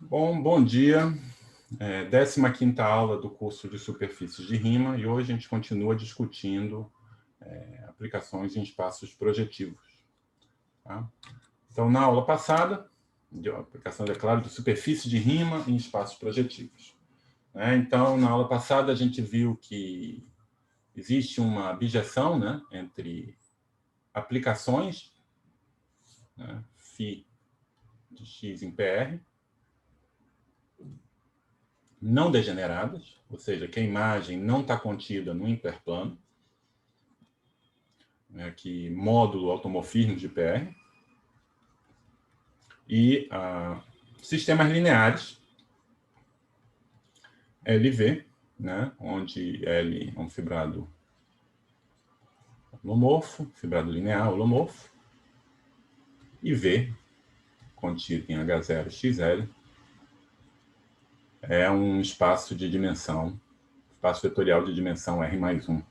Bom dia. 15ª aula do curso de superfícies de rima e hoje a gente continua discutindo aplicações em espaços projetivos. Tá? Então, na aula passada, de aplicação, é claro, de superfície de rima em espaços projetivos. Então, na aula passada, a gente viu que existe uma abjeção, entre aplicações, φ de x em PR, não degeneradas, ou seja, que a imagem não está contida no hiperplano, que módulo automorfismos de PR, e sistemas lineares, LV, onde L é um fibrado holomorfo, fibrado linear holomorfo, e V, contido em H0XL, é um espaço de dimensão, espaço vetorial de dimensão R mais 1.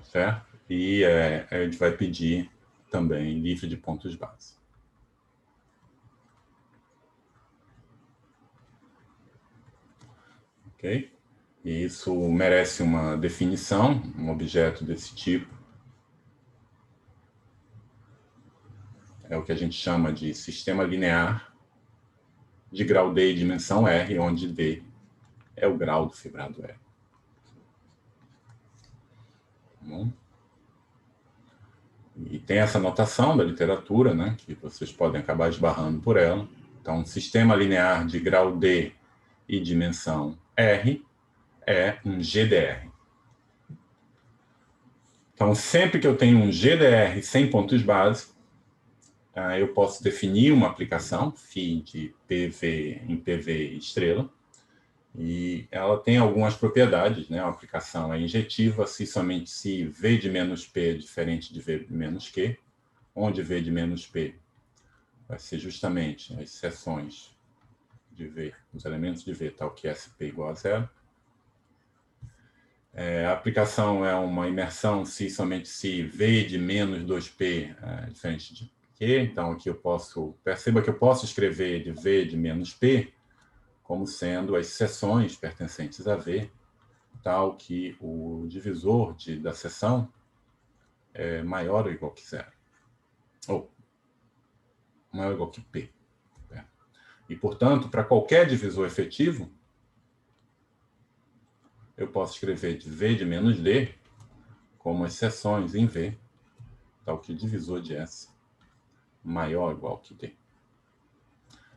Certo? E a gente vai pedir também livre de pontos base. Ok? E isso merece uma definição, um objeto desse tipo. É o que a gente chama de sistema linear de grau D e dimensão R, onde D é o grau do fibrado R. Bom? E tem essa notação da literatura, que vocês podem acabar esbarrando por ela. Então, sistema linear de grau D e dimensão R é um GDR. Então, sempre que eu tenho um GDR sem pontos base, eu posso definir uma aplicação, φ de PV em PV estrela, e ela tem algumas propriedades, A aplicação é injetiva se somente se V de menos P é diferente de V de menos Q, onde V de menos P vai ser justamente as seções de V, os elementos de V, tal que SP igual a zero. A aplicação é uma imersão se somente se V de menos 2P é diferente de Q, então aqui perceba que eu posso escrever de V de menos P como sendo as seções pertencentes a V, tal que o divisor da seção é maior ou igual que zero, ou maior ou igual que P. E, portanto, para qualquer divisor efetivo, eu posso escrever de V de menos D como as seções em V, tal que o divisor de S maior ou igual que D.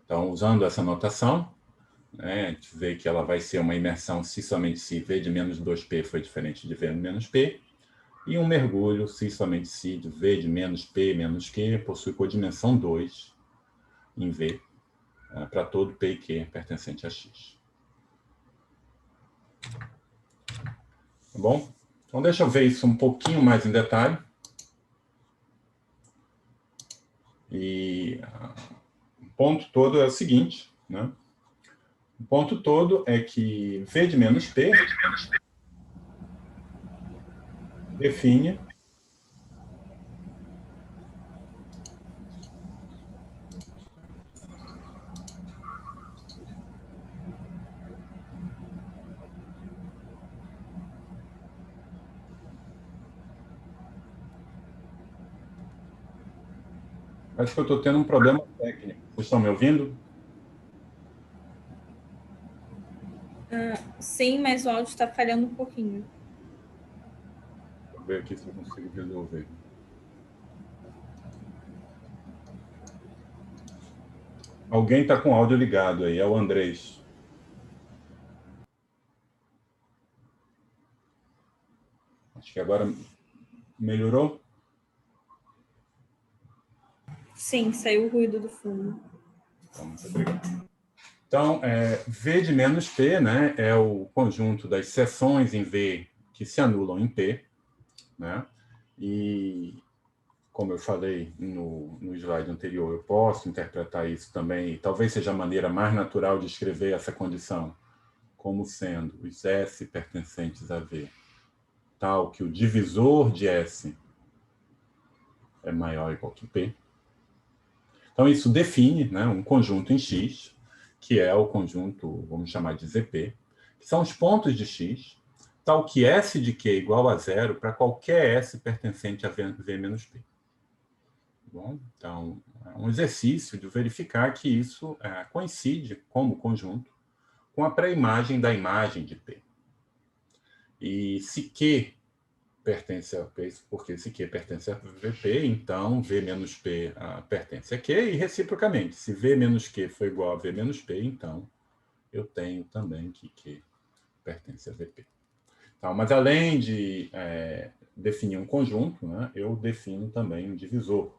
Então, usando essa notação, a gente vê que ela vai ser uma imersão se somente se V de menos 2P foi diferente de V de menos P, e um mergulho se somente se de V de menos P menos Q possui codimensão 2 em V para todo P e Q pertencente a X. Tá bom? Então, deixa eu ver isso um pouquinho mais em detalhe. E o ponto todo é o seguinte, O ponto todo é que V de menos P define Acho que eu estou tendo um problema técnico. Vocês estão me ouvindo? Sim, mas o áudio está falhando um pouquinho. Vou ver aqui se eu consigo resolver. Alguém está com o áudio ligado aí, é o Andrés. Acho que agora melhorou? Sim, saiu o ruído do fundo. Então, muito obrigado. Então, V de menos P é o conjunto das seções em V que se anulam em P. E, como eu falei no slide anterior, eu posso interpretar isso também, e talvez seja a maneira mais natural de escrever essa condição, como sendo os S pertencentes a V, tal que o divisor de S é maior ou igual que P. Então, isso define, né, um conjunto em X, que é o conjunto, vamos chamar de ZP, que são os pontos de X, tal que S de Q igual a zero para qualquer S pertencente a V menos P. Bom, então, é um exercício de verificar que isso coincide como conjunto com a pré-imagem da imagem de P. E se Q pertence a P, porque se Q pertence a VP, então V menos P pertence a Q, e reciprocamente, se V menos Q for igual a V menos P, então eu tenho também que Q pertence a VP. Então, mas além de definir um conjunto, né, eu defino também um divisor.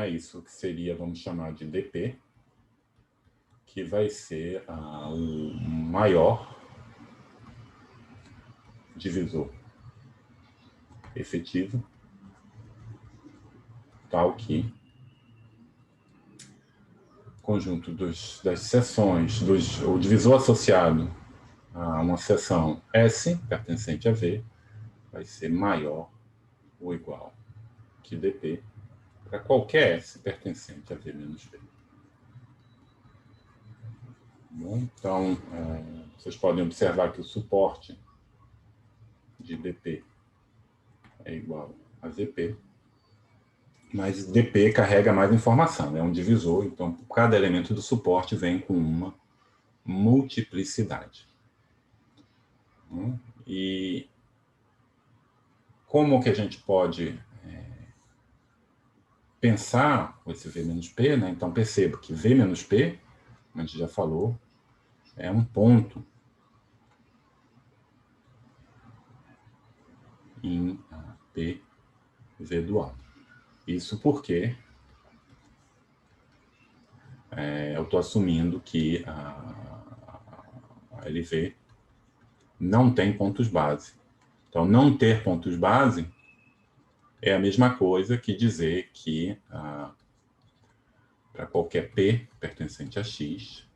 Isso que seria, vamos chamar de DP, que vai ser o maior divisor efetivo, tal que o conjunto das seções, o divisor associado a uma seção S, pertencente a V, vai ser maior ou igual que DP para qualquer S pertencente a V menos V. Bom, então, vocês podem observar que o suporte de DP é igual a VP, mas DP carrega mais informação, é um divisor, então cada elemento do suporte vem com uma multiplicidade. E como que a gente pode pensar esse V menos P, né? Então perceba que V menos P, a gente já falou, é um ponto em P V dual. Isso porque eu estou assumindo que a LV não tem pontos base. Então, não ter pontos base é a mesma coisa que dizer que para qualquer P pertencente a X,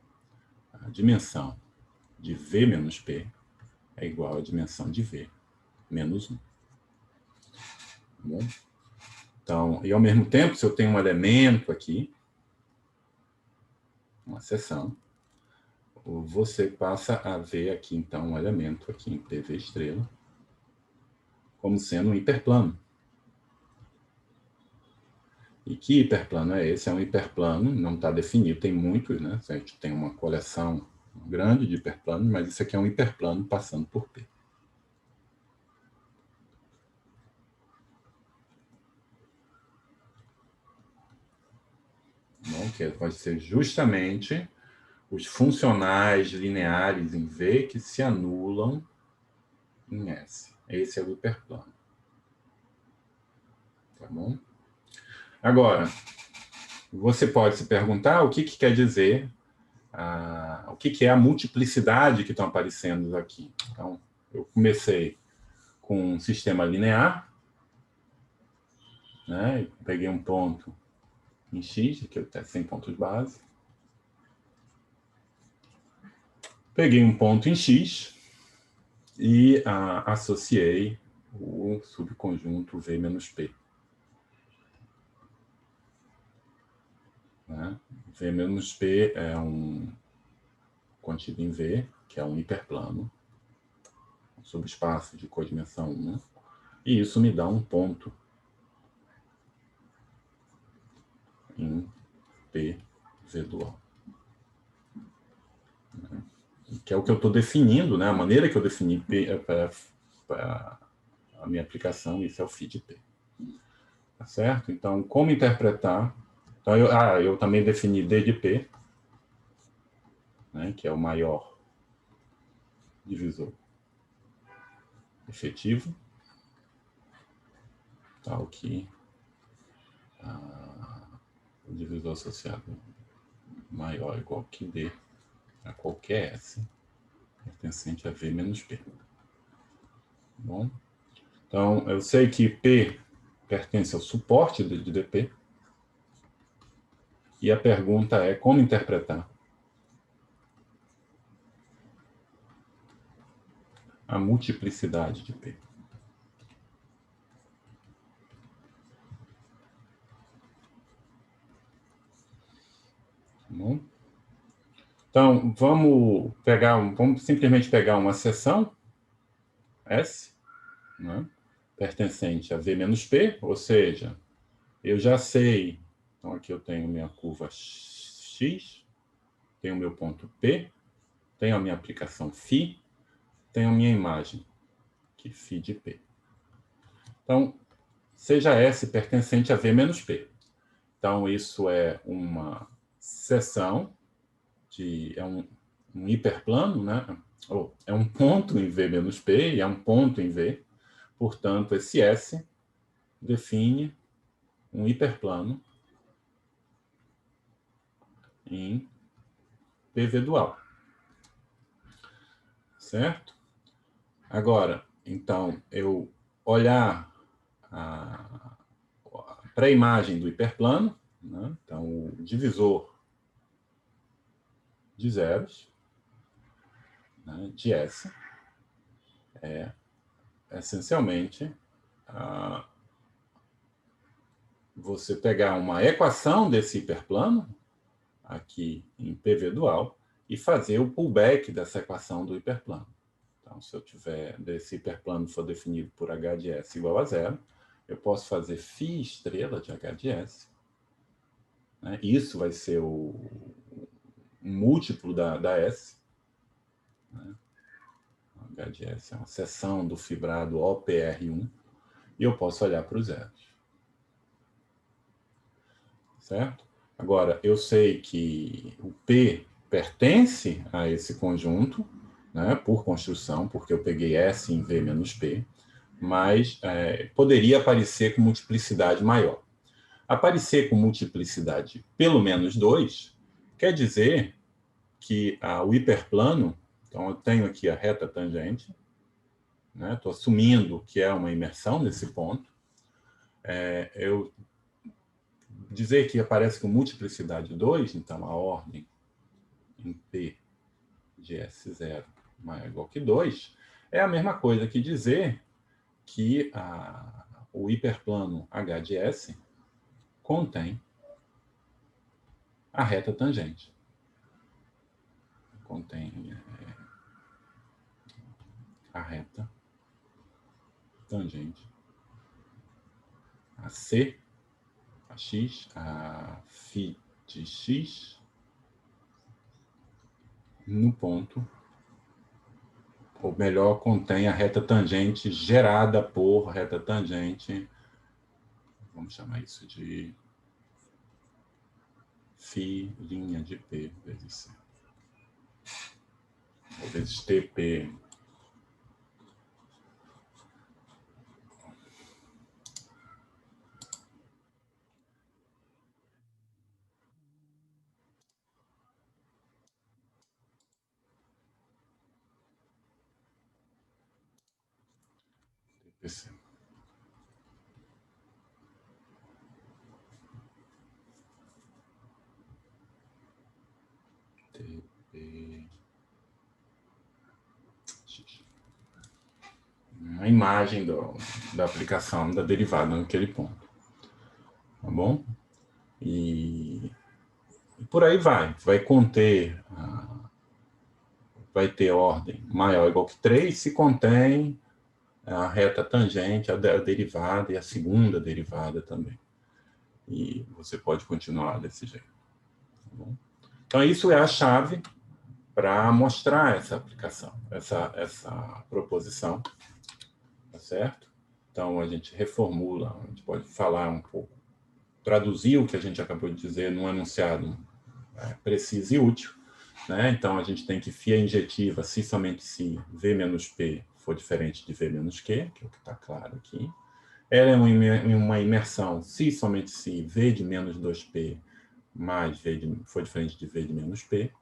a dimensão de V menos P é igual à dimensão de V menos 1. Bom? Então, e ao mesmo tempo, se eu tenho um elemento aqui, uma seção, você passa a ver aqui, então, um elemento aqui em PV estrela, como sendo um hiperplano. E que hiperplano é esse? É um hiperplano, não está definido, tem muitos, né? A gente tem uma coleção grande de hiperplanos, mas isso aqui é um hiperplano passando por P. Bom, que vai ser justamente os funcionais lineares em V que se anulam em S. Esse é o hiperplano. Tá bom? Agora, você pode se perguntar o que quer dizer, o que é a multiplicidade que estão aparecendo aqui. Então, eu comecei com um sistema linear, né? Peguei um ponto em X, aqui está sem pontos base. Peguei um ponto em X e associei o subconjunto V menos P. Né? V menos P é um contido em V, que é um hiperplano, um subespaço de codimensão 1, e isso me dá um ponto em P V dual. Que é o que eu estou definindo, né? A maneira que eu defini P para a minha aplicação, isso é o phi de P. Tá certo? Então, como interpretar? Então, eu também defini D de P, né, que é o maior divisor efetivo, tal que o divisor associado maior ou igual que D a qualquer S pertencente a V menos P. Bom, então, eu sei que P pertence ao suporte de DP, e a pergunta é como interpretar a multiplicidade de P. Então, vamos simplesmente pegar uma seção S, né, pertencente a V menos P, ou seja, eu já sei, então aqui eu tenho minha curva X, tenho o meu ponto P, tenho a minha aplicação φ, tenho a minha imagem, que φ de P. Então, seja S pertencente a V menos P. Então, isso é uma seção, é um hiperplano, né? É um ponto em V menos P e é um ponto em V. Portanto, esse S define um hiperplano em PV dual. Certo? Agora, então, eu olhar para a imagem do hiperplano, né? Então, o divisor de zeros, né, de S, é essencialmente você pegar uma equação desse hiperplano, aqui em PV dual, e fazer o pullback dessa equação do hiperplano. Então, se eu tiver, desse hiperplano for definido por h de S igual a zero, eu posso fazer φ estrela de h de S. Né? Isso vai ser o múltiplo da S. Né? H de S é uma seção do fibrado OPR1. E eu posso olhar para os zeros. Certo? Agora, eu sei que o P pertence a esse conjunto, né, por construção, porque eu peguei S em V menos P, mas poderia aparecer com multiplicidade maior. Aparecer com multiplicidade pelo menos 2 quer dizer que o hiperplano, então eu tenho aqui a reta tangente, estou assumindo que é uma imersão nesse ponto, eu dizer que aparece com multiplicidade 2, então a ordem em P de S0 maior ou igual que 2, é a mesma coisa que dizer que o hiperplano H de S contém a reta tangente. Contém a reta tangente a C, a X, a φ de X, no ponto, ou melhor, contém a reta tangente gerada por reta tangente, vamos chamar isso de φ' de P vezes C. Ou vezes TP. TPC. TP. A imagem da aplicação da derivada naquele ponto. Tá bom? E por aí vai conter, vai ter ordem maior ou igual que 3 se contém a reta tangente, a derivada e a segunda derivada também. E você pode continuar desse jeito. Tá bom? Então, isso é a chave para mostrar essa aplicação, essa proposição. Tá certo? Então, a gente reformula, a gente pode falar um pouco, traduzir o que a gente acabou de dizer num enunciado preciso e útil. Né? Então, a gente tem que φ injetiva, se somente se V menos P for diferente de V menos Q, que é o que está claro aqui. Ela é uma imersão, se somente se V de menos 2P mais V for diferente de V de menos P.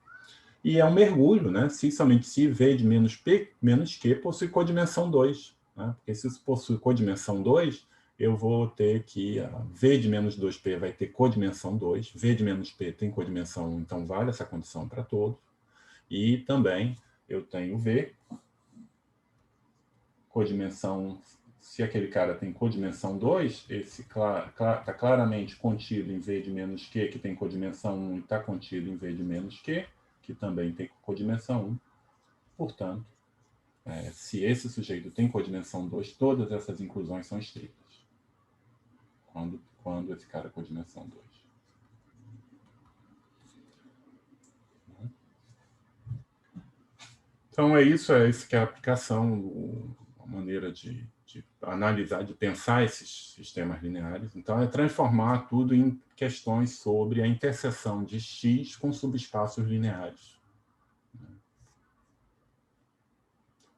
E é um mergulho, né? Se somente se V de menos P menos Q possui codimensão 2. Né? Porque se isso possui codimensão 2, eu vou ter que V de menos 2P vai ter codimensão 2, V de menos P tem codimensão 1, então vale essa condição para todos. E também eu tenho V, codimensão, se aquele cara tem codimensão 2, esse está claramente contido em V de menos Q, que tem codimensão 1 e está contido em V de menos Q, que também tem codimensão 1. Portanto, se esse sujeito tem codimensão 2, todas essas inclusões são estritas. Quando esse cara é codimensão 2. Então, isso que é a aplicação, a maneira de analisar, de pensar esses sistemas lineares. Então, é transformar tudo em questões sobre a interseção de X com subespaços lineares.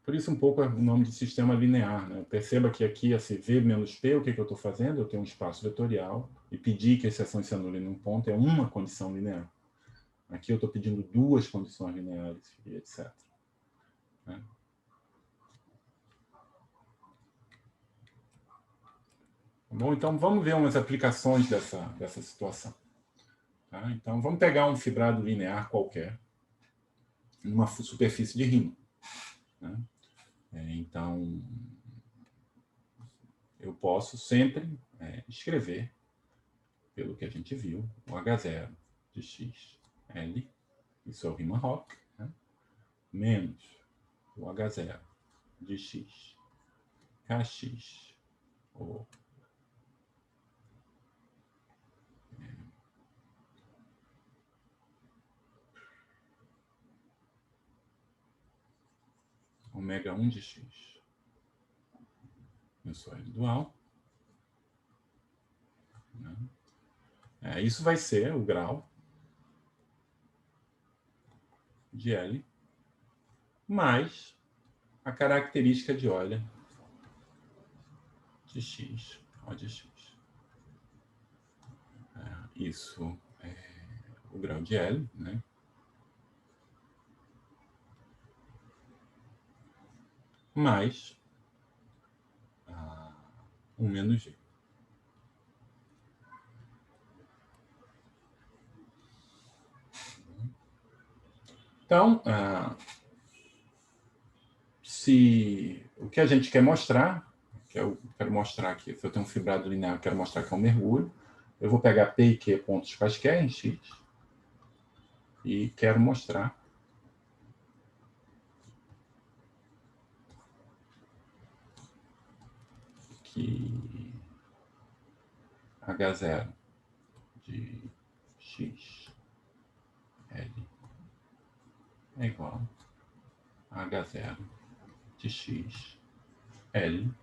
Por isso, um pouco, é o nome de sistema linear. Né? Perceba que aqui, esse V menos P, o que eu estou fazendo? Eu tenho um espaço vetorial e pedir que a exceção se anule num ponto é uma condição linear. Aqui eu estou pedindo duas condições lineares, e etc. Né? Bom, então vamos ver umas aplicações dessa situação. Tá? Então, vamos pegar um fibrado linear qualquer, numa superfície de Riemann. Né? Então, eu posso sempre escrever, pelo que a gente viu, o H0 de x, L, isso é o Riemann-Roch, né? Menos o H0 de x, Kx, ou ômega 1 de x. Isso é dual. Né? Isso vai ser o grau de L mais a característica de Euler de x, O de x. Isso é o grau de L, né? Mais 1 menos G. Então, o que a gente quer mostrar, que eu quero mostrar aqui, se eu tenho um fibrado linear, eu quero mostrar que é um mergulho, eu vou pegar P e Q pontos quaisquer em X e quero mostrar que H0 de X, L é igual a H0 de X, L,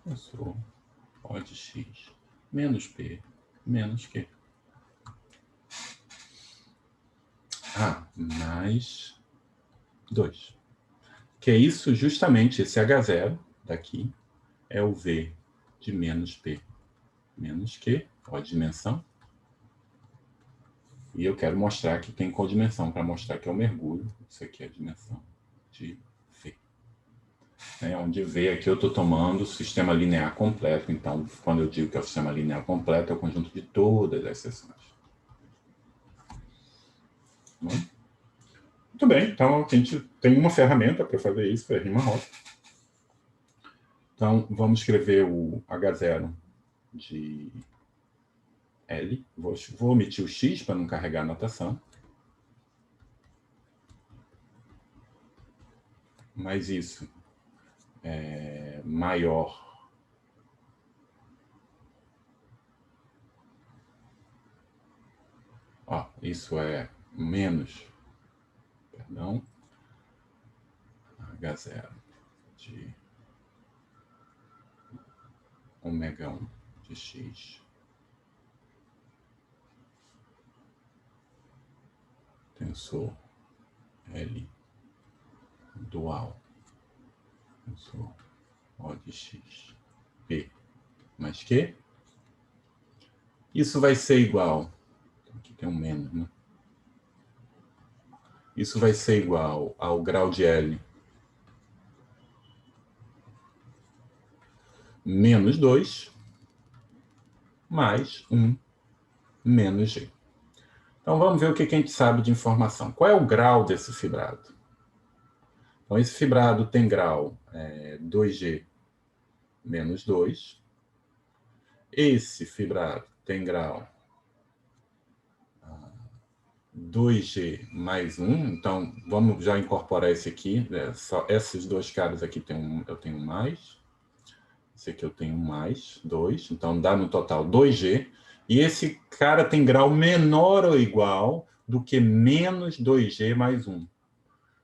eu sou O de X, menos P, menos Q. Mais 2. Que é isso, justamente, esse H0 daqui é o V de menos P, menos Q, ó, dimensão. E eu quero mostrar que tem codimensão, para mostrar que é o mergulho. Isso aqui é a dimensão de V. Onde V aqui eu estou tomando o sistema linear completo. Então, quando eu digo que é o sistema linear completo, é o conjunto de todas as seções. Muito bem, então a gente tem uma ferramenta para fazer isso, é a Riemann-Roch. Então, vamos escrever o H0 de L. Vou omitir o X para não carregar a notação. Mas isso é maior isso é menos, perdão, H0 de ômega 1 de x tensor L dual tensor O de x P mais Q. Isso vai ser igual, aqui tem um menos, né? Isso vai ser igual ao grau de L menos 2 mais 1 menos G. Então, vamos ver o que a gente sabe de informação. Qual é o grau desse fibrado? Então, esse fibrado tem grau 2G menos 2. Esse fibrado tem grau 2G mais 1. Então, vamos já incorporar esse aqui. Só esses dois caras aqui eu tenho mais. Esse aqui eu tenho mais 2. Então, dá no total 2G. E esse cara tem grau menor ou igual do que menos 2G mais 1.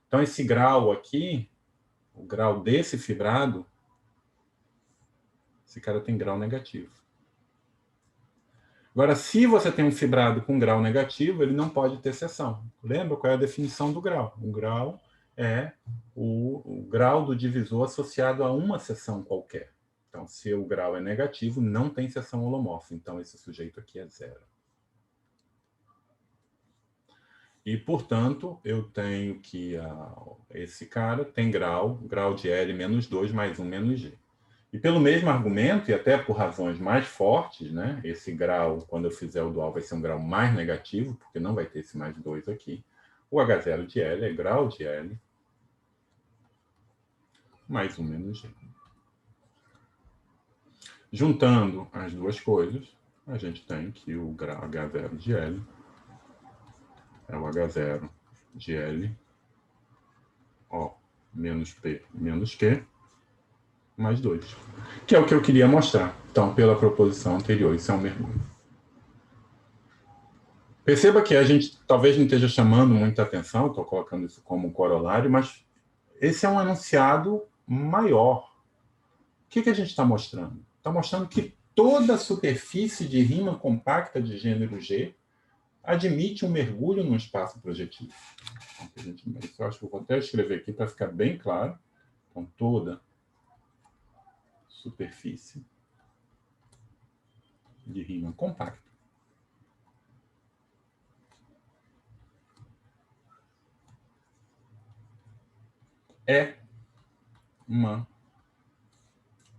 Então, esse grau aqui, o grau desse fibrado, esse cara tem grau negativo. Agora, se você tem um fibrado com grau negativo, ele não pode ter seção. Lembra qual é a definição do grau? O grau é o grau do divisor associado a uma seção qualquer. Então, se o grau é negativo, não tem seção holomorfa. Então, esse sujeito aqui é 0. E, portanto, eu tenho que esse cara tem grau de L menos 2 mais 1 menos G. E pelo mesmo argumento, e até por razões mais fortes, né, esse grau, quando eu fizer o dual, vai ser um grau mais negativo, porque não vai ter esse mais 2 aqui. O H0 de L é grau de L mais 1 menos G. Juntando as duas coisas, a gente tem que o grau H0 de L é o H0 de L, ó, menos P menos Q, mais 2, que é o que eu queria mostrar. Então, pela proposição anterior, isso é um mergulho. Perceba que a gente talvez não esteja chamando muita atenção, estou colocando isso como corolário, mas esse é um enunciado maior. O que a gente está mostrando? Está mostrando que toda superfície de rima compacta de gênero G admite um mergulho no espaço projetivo. Isso eu acho que eu vou até escrever aqui para ficar bem claro. Então, toda superfície de rima compacta é uma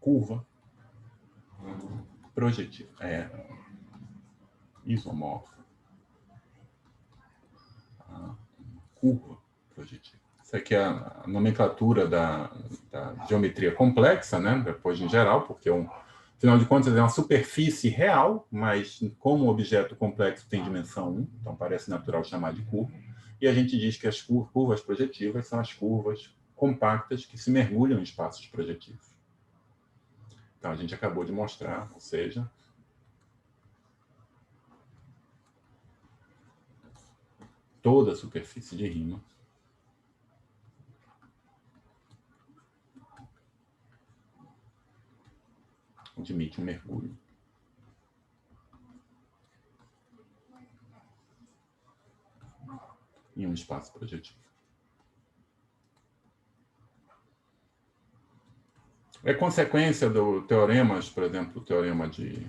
curva projetiva, é isomorfa, curva projetiva. Isso aqui é a nomenclatura da geometria complexa, né? Depois em geral, porque afinal de contas é uma superfície real, mas como o objeto complexo tem dimensão 1, então parece natural chamar de curva, e a gente diz que as curvas projetivas são as curvas compactas que se mergulham em espaços projetivos. Então, a gente acabou de mostrar, ou seja, toda a superfície de rima admite um mergulho em um espaço projetivo. É consequência do teoremas, por exemplo, o teorema de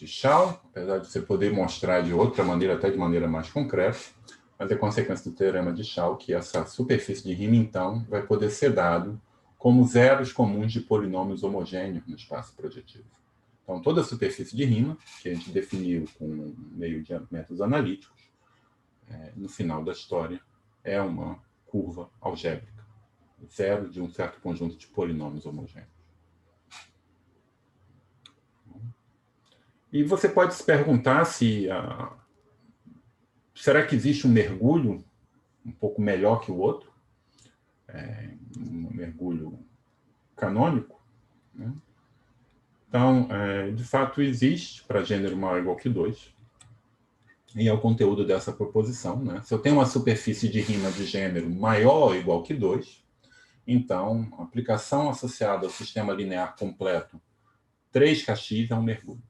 Chau, apesar de você poder mostrar de outra maneira, até de maneira mais concreta, mas é consequência do teorema de Chau que essa superfície de rima, então, vai poder ser dado como zeros comuns de polinômios homogêneos no espaço projetivo. Então, toda a superfície de rima, que a gente definiu com meio de métodos analíticos, no final da história, é uma curva algébrica, zero de um certo conjunto de polinômios homogêneos. E você pode se perguntar se será que existe um mergulho um pouco melhor que o outro? Um mergulho canônico? Né? Então, de fato, existe para gênero maior ou igual que 2. E é o conteúdo dessa proposição. Né? Se eu tenho uma superfície de rima de gênero maior ou igual que 2, então, a aplicação associada ao sistema linear completo 3kx é um mergulho.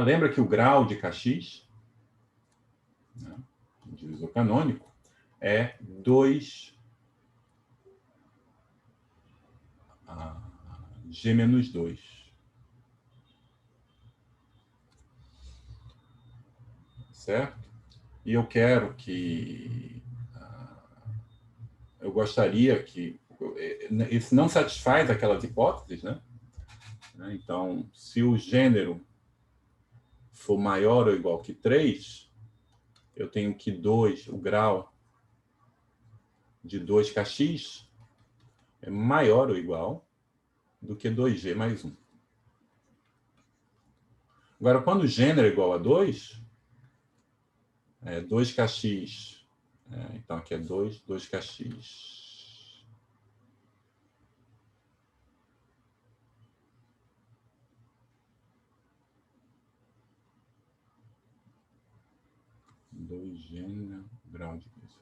Lembra que o grau de kx, né, divisor canônico, é 2 G menos 2. Certo? E eu quero que... eu gostaria que... isso não satisfaz aquelas hipóteses, né? Então, se o gênero for maior ou igual que 3, eu tenho que o grau de 2kx é maior ou igual do que 2G mais 1. Agora, quando o gênero é igual a 2, 2kx. Então, aqui é 2kx. Gênero, grau de isso.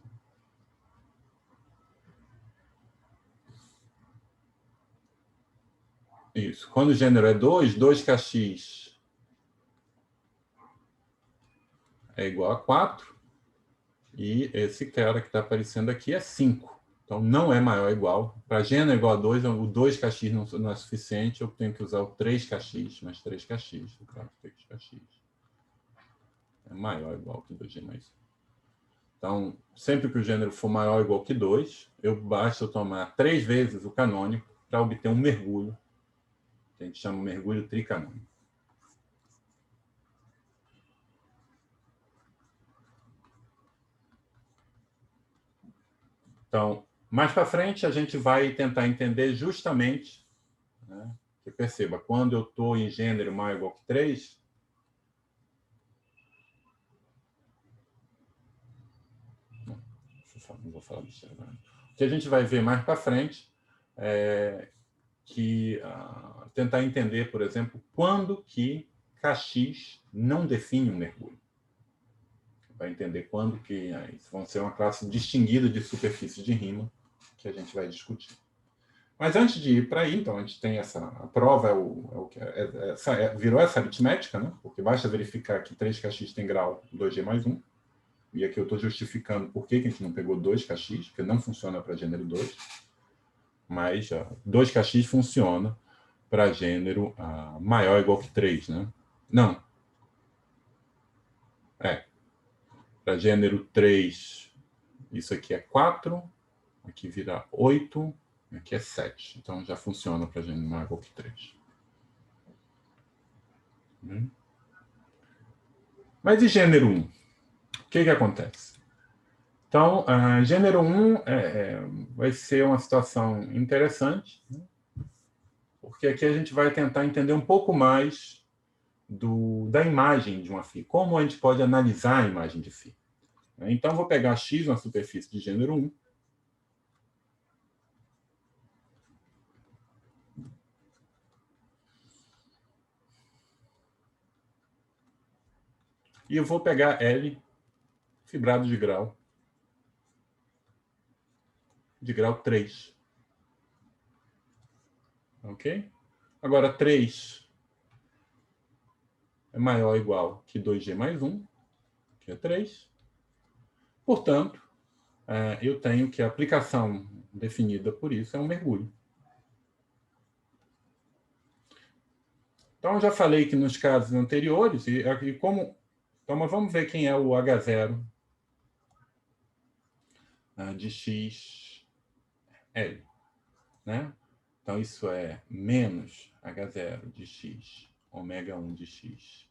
Isso. Quando o gênero é 2kx é igual a 4. E esse cara que está aparecendo aqui é 5. Então, não é maior ou igual. Para gênero igual a 2, o 2kx não é suficiente, eu tenho que usar o 3kx, mais 3kx. O grau de 3kx é maior ou igual que 2g mais 1. Então, sempre que o gênero for maior ou igual que 2, basta eu tomar 3 vezes o canônico para obter um mergulho, que a gente chama de mergulho tricanônico. Então, mais para frente, a gente vai tentar entender justamente, né, que perceba, quando eu estou em gênero maior ou igual que 3, não vou falar besteira agora. O que a gente vai ver mais para frente é que tentar entender, por exemplo, quando que kx não define um mergulho. Vai entender quando que isso vão ser uma classe distinguida de superfície de Riemann que a gente vai discutir. Mas antes de ir para aí, então, a gente tem a prova, virou essa aritmética, né? Porque basta verificar que 3kx tem grau 2g mais 1. E aqui eu estou justificando por que a gente não pegou 2kx, porque não funciona para gênero 2. Mas 2kx funciona para gênero maior ou igual que 3, né? Não. Para gênero 3, isso aqui é 4, aqui vira 8, aqui é 7. Então já funciona para gênero maior ou igual que 3. Mas e gênero 1? O que acontece? Então, gênero 1 vai ser uma situação interessante, né? Porque aqui a gente vai tentar entender um pouco mais da imagem de uma φ, como a gente pode analisar a imagem de φ. Então, vou pegar x, uma superfície de gênero 1, e eu vou pegar L, fibrado de grau 3. Ok? Agora, 3 é maior ou igual que 2g mais 1, que é 3. Portanto, eu tenho que a aplicação definida por isso é um mergulho. Então, eu já falei que nos casos anteriores, então, mas vamos ver quem é o H0 de x L. Né? Então, isso é menos H0 de x, ômega 1 de x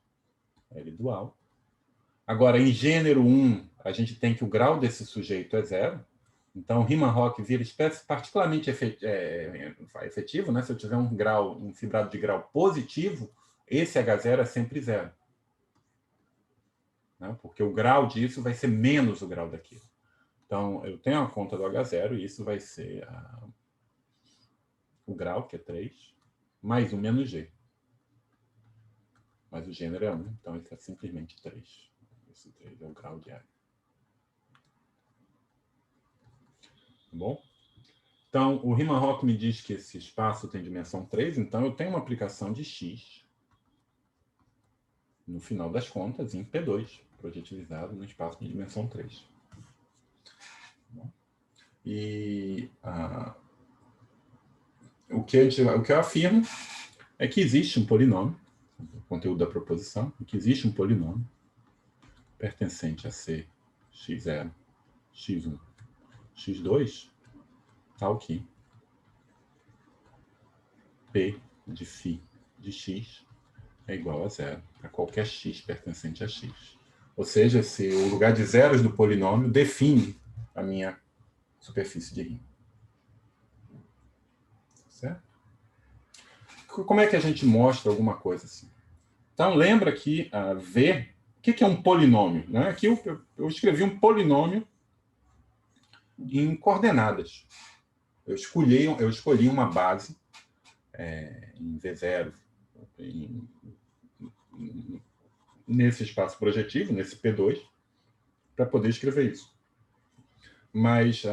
L dual. Agora, em gênero 1, a gente tem que o grau desse sujeito é 0. Então, o Riemann-Roch vira espécie particularmente efetivo, né? Se eu tiver um fibrado de grau positivo, esse H0 é sempre 0. Né? Porque o grau disso vai ser menos o grau daquilo. Então, eu tenho a conta do H0 e isso vai ser o grau, que é 3, mais 1 menos G. Mas o gênero é 1, então isso é simplesmente 3. Esse 3 é o grau de área. Tá bom? Então, o Riemann-Roch me diz que esse espaço tem dimensão 3, então eu tenho uma aplicação de x, no final das contas, em P2, projetilizado no espaço de dimensão 3. E o que eu afirmo é que existe um polinômio, o conteúdo da proposição, que existe um polinômio pertencente a C, x0, x1, x2, tal que P de φ de x é igual a 0 para qualquer x pertencente a x. Ou seja, o lugar de zeros do polinômio define a minha superfície de Riemann. Certo? Como é que a gente mostra alguma coisa assim? Então, lembra que V que é um polinômio? Né? Aqui eu escrevi um polinômio em coordenadas. Eu escolhi uma base em V0, nesse espaço projetivo, nesse P2, para poder escrever isso. Mas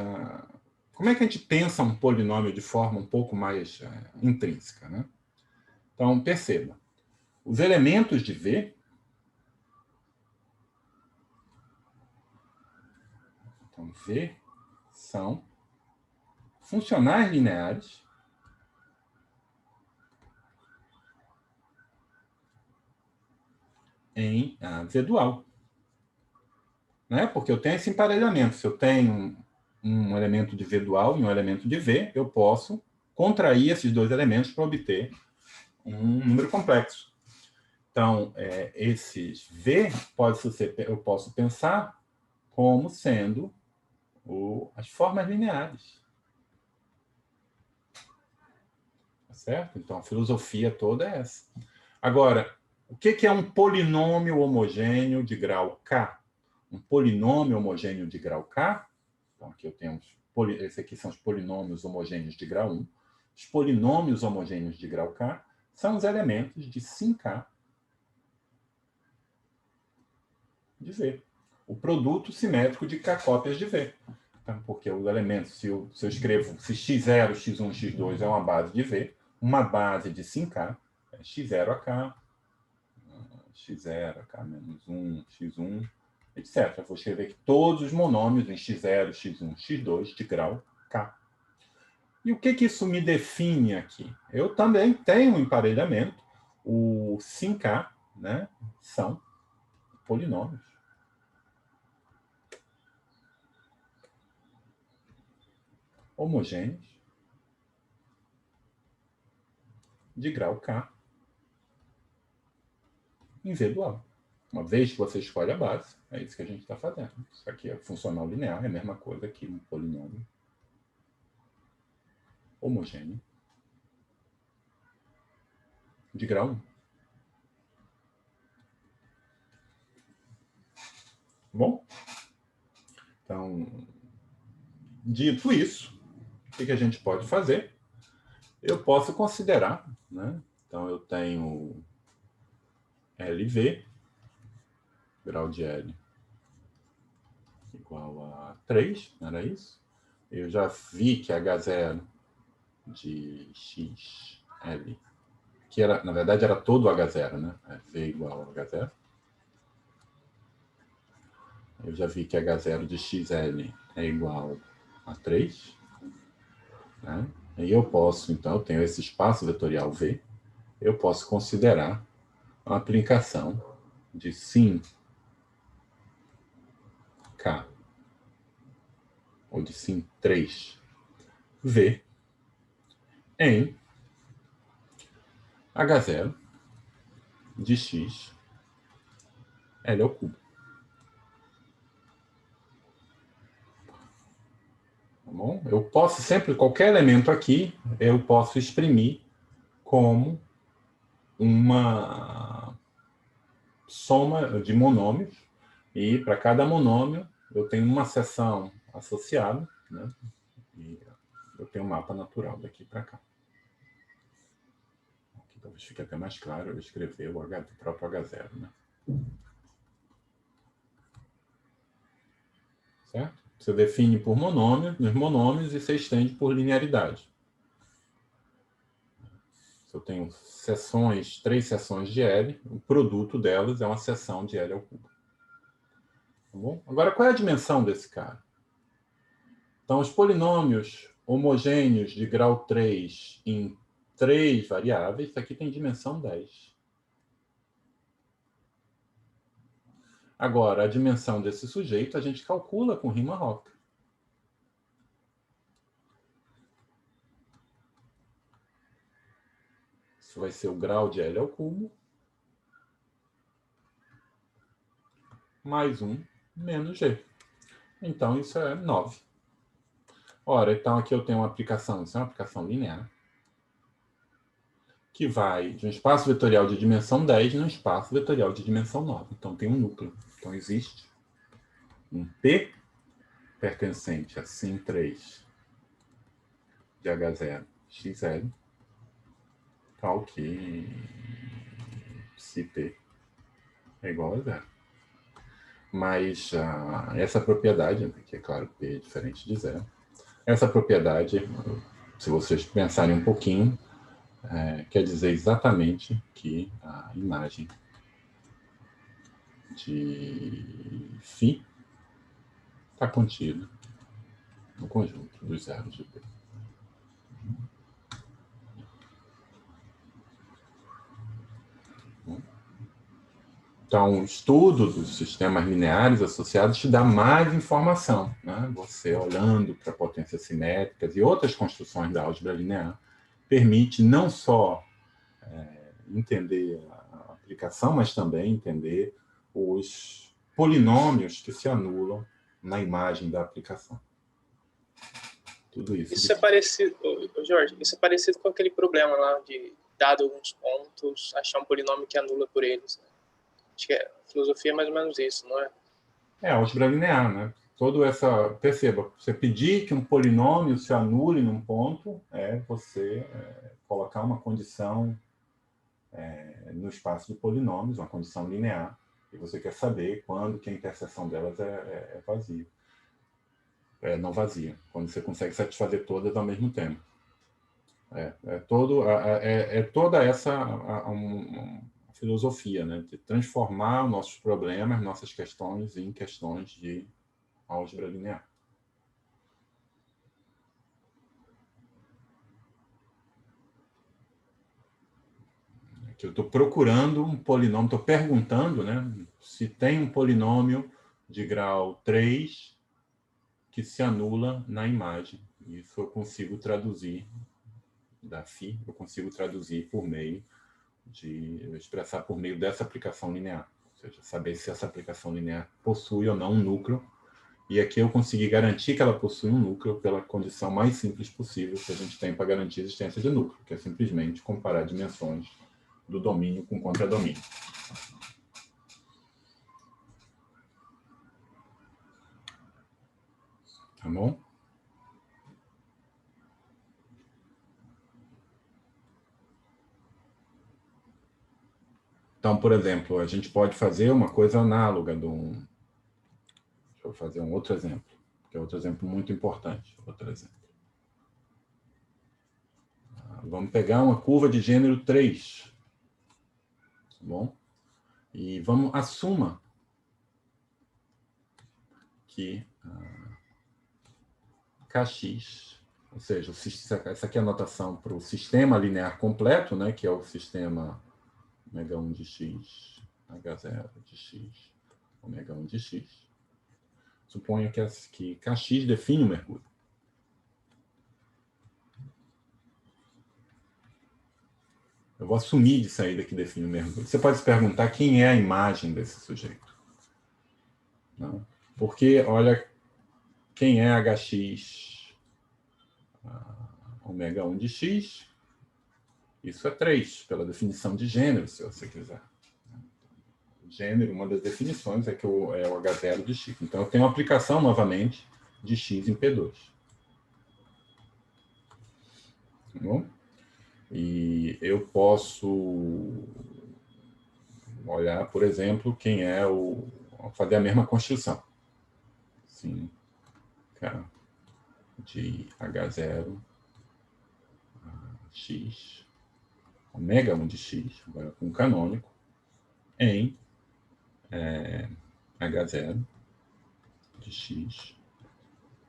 como é que a gente pensa um polinômio de forma um pouco mais intrínseca? Né? Então, perceba. Os elementos de V... Então, V são funcionais lineares em V dual. Né? Porque eu tenho esse emparelhamento. Se eu tenho um elemento de V dual e um elemento de V, eu posso contrair esses dois elementos para obter um número complexo. Então, esses V eu posso pensar como sendo as formas lineares. Tá certo? Então, a filosofia toda é essa. Agora, o que é um polinômio homogêneo de grau K? Um polinômio homogêneo de grau K, então aqui eu tenho, esses aqui são os polinômios homogêneos de grau 1. Os polinômios homogêneos de grau K são os elementos de sim K de V. O produto simétrico de K cópias de V. Então, porque os elementos, se eu escrevo se x0, x1, x2 é uma base de V, uma base de sim K é x0 a K, x0 a K menos 1, x1, etc. Eu vou escrever aqui todos os monômios em x0, x1, x2 de grau K. E o que isso me define aqui? Eu também tenho um emparelhamento. O sim K, né, são polinômios. Homogêneos de grau K em V dual. Uma vez que você escolhe a base, é isso que a gente está fazendo. Isso aqui é funcional linear, é a mesma coisa que um polinômio homogêneo de grau 1. Bom? Então, dito isso, o que a gente pode fazer? Eu posso considerar, né? Então, eu tenho LV, grau de L igual a 3, não era isso? Eu já vi que H0 de XL, que era, na verdade era todo H0, né? V igual a H0. Eu já vi que H0 de XL é igual a 3. Né? E eu posso, então, eu tenho esse espaço vetorial V, eu posso considerar uma aplicação de sim K, ou de sim 3V, em H0 de X L ao cubo. Tá bom? Eu posso sempre, qualquer elemento aqui, eu posso exprimir como uma soma de monômios, e para cada monômio eu tenho uma seção associada, né? E eu tenho um mapa natural daqui para cá. Aqui talvez fique até mais claro eu escrever o próprio H0, né? Certo? Você define por monômio, nos monômios, e você estende por linearidade. Se eu tenho seções, 3 seções de L, o produto delas é uma seção de L ao cubo. Tá bom? Agora, qual é a dimensão desse cara? Então, os polinômios homogêneos de grau 3 em 3 variáveis, isso aqui tem dimensão 10. Agora, a dimensão desse sujeito a gente calcula com Riemann-Roch. Isso vai ser o grau de L ao cubo mais 1 menos G. Então, isso é 9. Ora, então aqui eu tenho uma aplicação, isso é uma aplicação linear, que vai de um espaço vetorial de dimensão 10 num espaço vetorial de dimensão 9. Então, tem um núcleo. Então, existe um P pertencente a Sim3 de H0, XL, tal que Psi-P é igual a 0. Mas essa propriedade, que é claro, P é diferente de 0, essa propriedade, se vocês pensarem um pouquinho, quer dizer exatamente que a imagem de φ está contida no conjunto dos zeros de P. Então, o estudo dos sistemas lineares associados te dá mais informação, né? Você, olhando para potências simétricas e outras construções da álgebra linear, permite não só entender a aplicação, mas também entender os polinômios que se anulam na imagem da aplicação. Tudo isso. Isso é parecido, Jorge, isso é parecido com aquele problema lá de, dado alguns pontos, achar um polinômio que anula por eles, né? Acho que a filosofia é mais ou menos isso, não é? É, álgebra linear, né? Perceba, você pedir que um polinômio se anule num ponto é você colocar uma condição no espaço de polinômios, uma condição linear, e você quer saber quando que a interseção delas é vazia. Não vazia, quando você consegue satisfazer todas ao mesmo tempo. Toda essa filosofia, né, de transformar nossos problemas, nossas questões em questões de álgebra linear. Aqui eu estou procurando um polinômio, estou perguntando, né, se tem um polinômio de grau 3 que se anula na imagem. Isso eu consigo traduzir da φ, eu consigo traduzir por meio expressar por meio dessa aplicação linear. Ou seja, saber se essa aplicação linear possui ou não um núcleo. E aqui eu consegui garantir que ela possui um núcleo pela condição mais simples possível que a gente tem para garantir a existência de núcleo, que é simplesmente comparar dimensões do domínio com contradomínio. Tá bom? Então, por exemplo, a gente pode fazer uma coisa análoga de um... Deixa eu fazer um outro exemplo, que é outro exemplo muito importante. Outro exemplo. Vamos pegar uma curva de gênero 3. Tá bom? E vamos assuma que Kx, ou seja, essa aqui é a notação para o sistema linear completo, né, que é o sistema ω1 de x, h0 de x, ω1 de x. Suponha que Kx define o Mercúrio. Eu vou assumir de saída que define o Mercúrio. Você pode se perguntar quem é a imagem desse sujeito. Não? Porque, olha, quem é Hx ω1 de x? Isso é 3, pela definição de gênero, se você quiser. Gênero, uma das definições é que é o H0 de x. Então, eu tenho uma aplicação, novamente, de x em P2. Tá bom? E eu posso olhar, por exemplo, quem é fazer a mesma construção. Sim, K de H0 x, ω1 de x, agora com canônico, em H0 de x,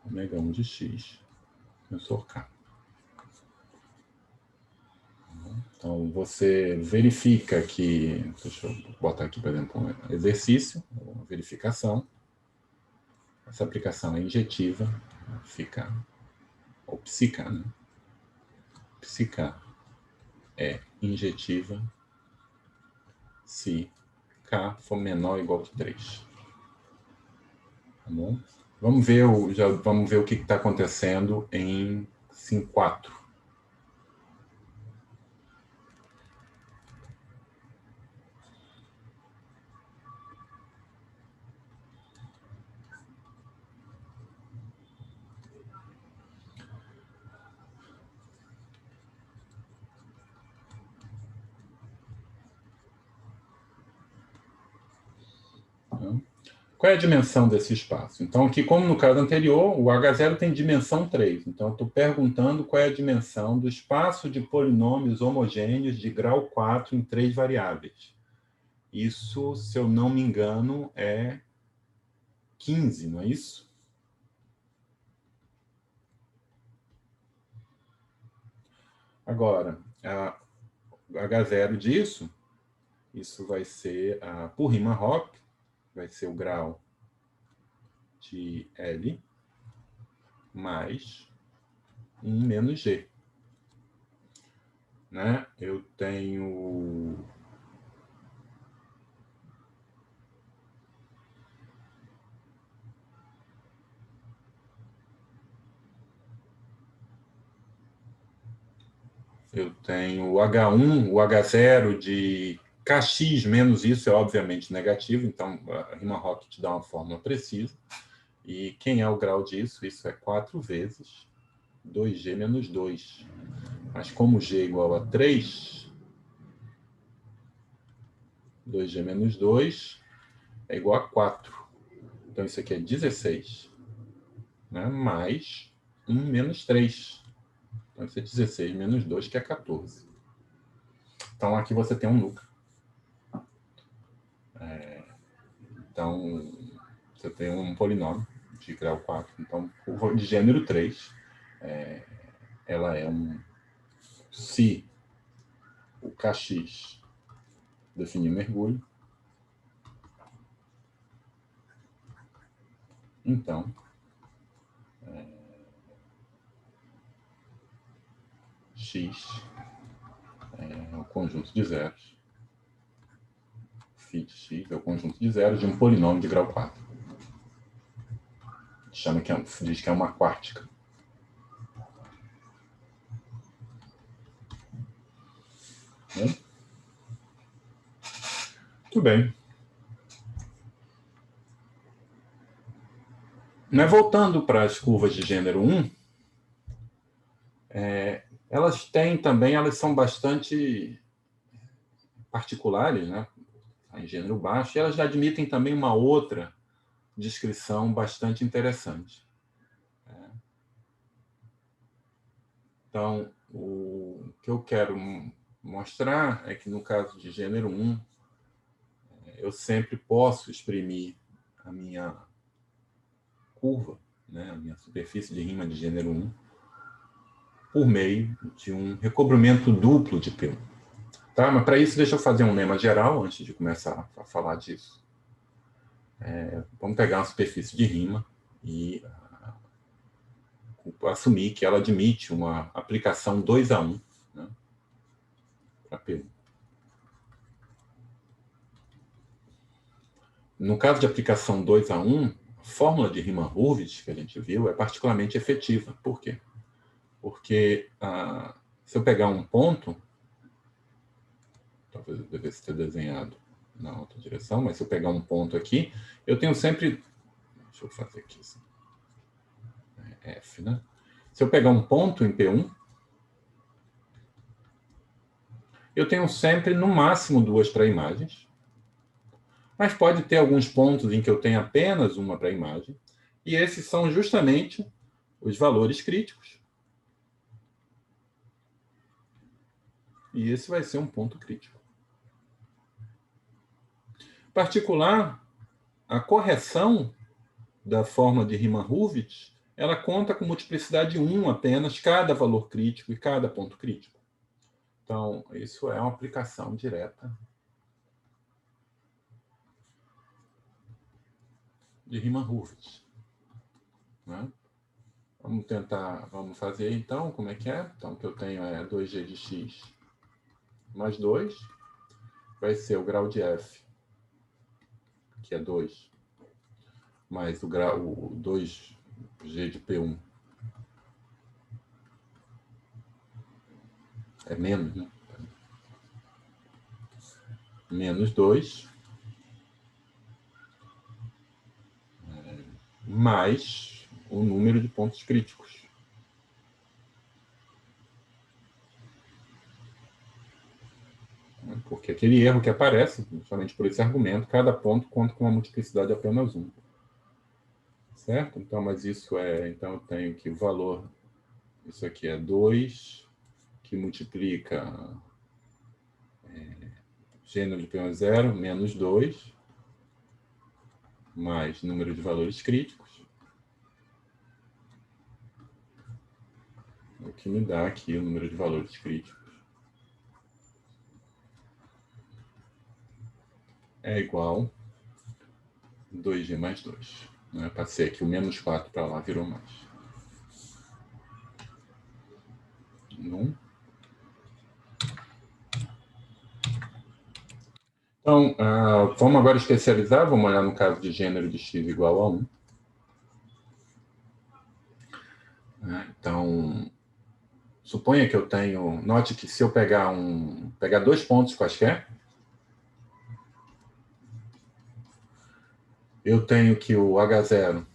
ω1 de x, tensor K. Então, você verifica que... Deixa eu botar aqui, por exemplo, um exercício, uma verificação. Essa aplicação é injetiva, fica... ou psica, né? Psica é injetiva se K for menor ou igual que 3. Tá bom? Vamos ver o que está acontecendo em Sim 4. Qual é a dimensão desse espaço? Então, aqui, como no caso anterior, o H0 tem dimensão 3. Então, eu estou perguntando qual é a dimensão do espaço de polinômios homogêneos de grau 4 em 3 variáveis. Isso, se eu não me engano, é 15, não é isso? Agora, H0 disso, isso vai ser, por Riemann-Roch, vai ser o grau de L mais 1 menos G. Né? Eu tenho... Eu tenho o H1, o H0 de Kx menos isso é obviamente negativo, então a Riemann-Roch te dá uma fórmula precisa. E quem é o grau disso? Isso é 4 vezes 2G menos 2. Mas como G é igual a 3, 2G menos 2 é igual a 4. Então isso aqui é 16. Né? Mais 1 menos 3. Então isso é 16 menos 2, que é 14. Então aqui você tem um núcleo. Então você tem um polinômio de grau 4. Então, de gênero 3, ela é um... Se o Kx definir mergulho, então, X é o conjunto de zeros. Φ de X é o conjunto de zeros de um polinômio de grau 4. Diz que é uma quártica. Muito bem. Voltando para as curvas de gênero 1, elas têm também, elas são bastante particulares, né? Em gênero baixo, e elas já admitem também uma outra descrição bastante interessante. Então, o que eu quero mostrar é que no caso de gênero 1, eu sempre posso exprimir a minha curva, né, a minha superfície de Riemann de gênero 1, por meio de um recobrimento duplo de P1. Tá? Mas para isso, deixa eu fazer um lema geral antes de começar a falar disso. Vamos pegar uma superfície de Riemann e assumir que ela admite uma aplicação 2:1, né, para P1. No caso de aplicação 2:1, a fórmula de Riemann-Hurwitz que a gente viu é particularmente efetiva. Por quê? Porque se eu pegar um ponto, talvez eu devesse ter desenhado na outra direção, mas se eu pegar um ponto aqui, eu tenho sempre... Deixa eu fazer aqui assim. F, né? Se eu pegar um ponto em P1, eu tenho sempre, no máximo, 2 pré-imagens, mas pode ter alguns pontos em que eu tenho apenas uma pré-imagem, e esses são justamente os valores críticos. E esse vai ser um ponto crítico. Em particular, a correção da forma de Riemann-Hurwitz, ela conta com multiplicidade 1 apenas, cada valor crítico e cada ponto crítico. Então, isso é uma aplicação direta de Riemann-Hurwitz. Né? Vamos fazer então, como é que é? Então, o que eu tenho é 2G de X mais 2, vai ser o grau de F, que é 2, mais o 2G de P1, é menos, né? Menos 2, mais o número de pontos críticos. né? Porque aquele erro que aparece, justamente por esse argumento, cada ponto conta com uma multiplicidade de apenas 1. Certo? Então, mas isso é... Então, eu tenho que o valor... Isso aqui é 2, que multiplica gênero de P1 0, menos 2, mais número de valores críticos, o que me dá aqui o número de valores críticos. É igual a 2G mais 2. Né? Passei aqui o menos 4 para lá, virou mais. 1. Então, vamos agora especializar, vamos olhar no caso de gênero de x igual a 1. Então, suponha que eu tenho... Note que se eu pegar 2 pontos quaisquer, eu tenho que o H0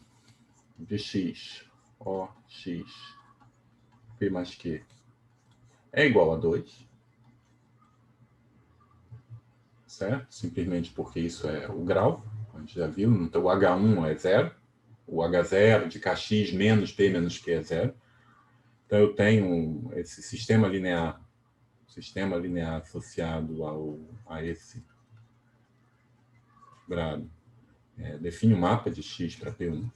de x, O, x, P mais Q, é igual a 2. Certo? Simplesmente porque isso é o grau, a gente já viu. Então, o H1 é 0. O H0 de Kx menos P menos Q é 0. Então, eu tenho esse sistema linear associado a esse grado. Define o mapa de x para P1.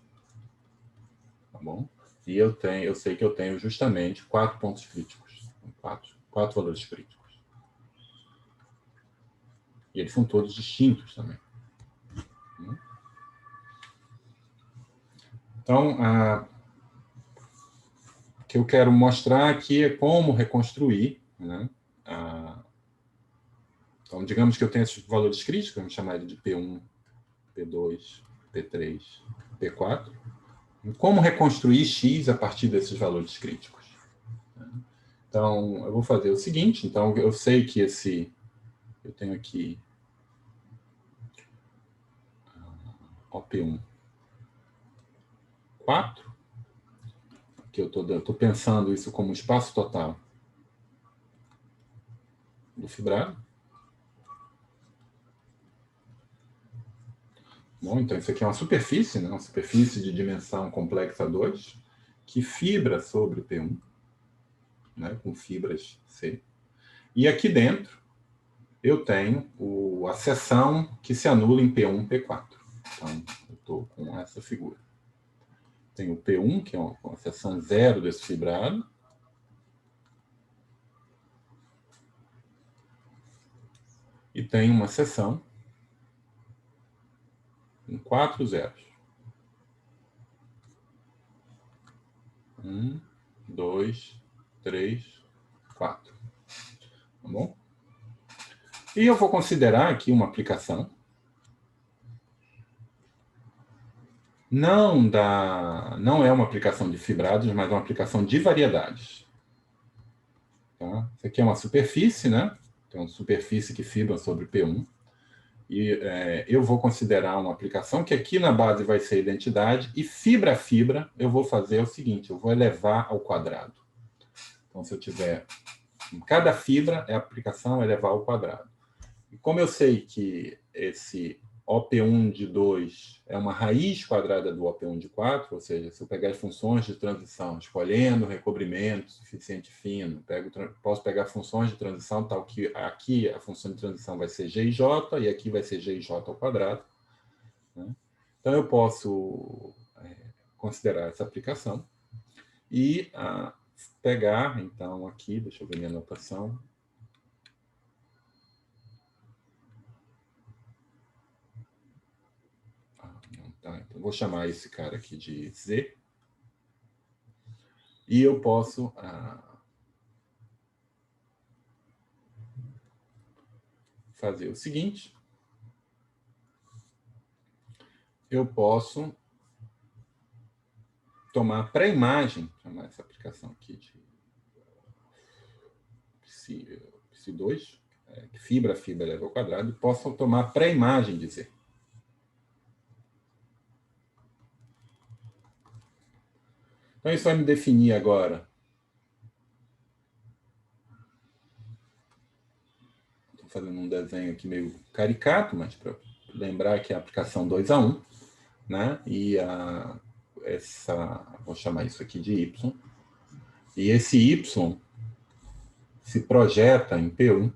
Tá bom? E eu sei que eu tenho justamente 4 pontos críticos. 4 valores críticos. E eles são todos distintos também. Então, o que eu quero mostrar aqui é como reconstruir, né? Então, digamos que eu tenho esses valores críticos, vamos chamar ele de P1, P2, P3, P4. E como reconstruir x a partir desses valores críticos? Então, eu vou fazer o seguinte. Então, eu sei que eu tenho aqui OP1 4, que eu estou pensando isso como espaço total do fibrado. Bom, então isso aqui é uma superfície, né? Uma superfície de dimensão complexa 2, que fibra sobre o P1, né? Com fibras C. E aqui dentro eu tenho a seção que se anula em P1 e P4. Então, eu estou com essa figura. Tenho o P1, que é uma seção zero desse fibrado. E tem uma seção com 4 zeros. 1, 2, 3, 4. Tá bom? E eu vou considerar aqui uma aplicação. Não é uma aplicação de fibrados, mas uma aplicação de variedades. Tá? Isso aqui é uma superfície, né? Então, uma superfície que fibra sobre P1. E eu vou considerar uma aplicação que aqui na base vai ser identidade, e fibra a fibra eu vou fazer o seguinte, eu vou elevar ao quadrado. Então, se eu tiver... Cada fibra é a aplicação elevar ao quadrado. E como eu sei que esse OP1 de 2 é uma raiz quadrada do OP1 de 4, ou seja, se eu pegar as funções de transição, escolhendo recobrimento suficiente fino, posso pegar funções de transição tal que aqui a função de transição vai ser GJ e aqui vai ser GJ ao quadrado. Né? Então, eu posso considerar essa aplicação e pegar, então, aqui, deixa eu ver minha anotação, tá, então vou chamar esse cara aqui de Z. E eu posso fazer o seguinte. Eu posso tomar pré-imagem, chamar essa aplicação aqui de Psi2, que fibra a fibra eleva ao quadrado, e posso tomar pré-imagem de Z. Então, isso vai me definir agora. fazendo um desenho aqui meio caricato, mas para lembrar que é a aplicação 2 a 1, né? E vou chamar isso aqui de Y. E esse Y se projeta em P1,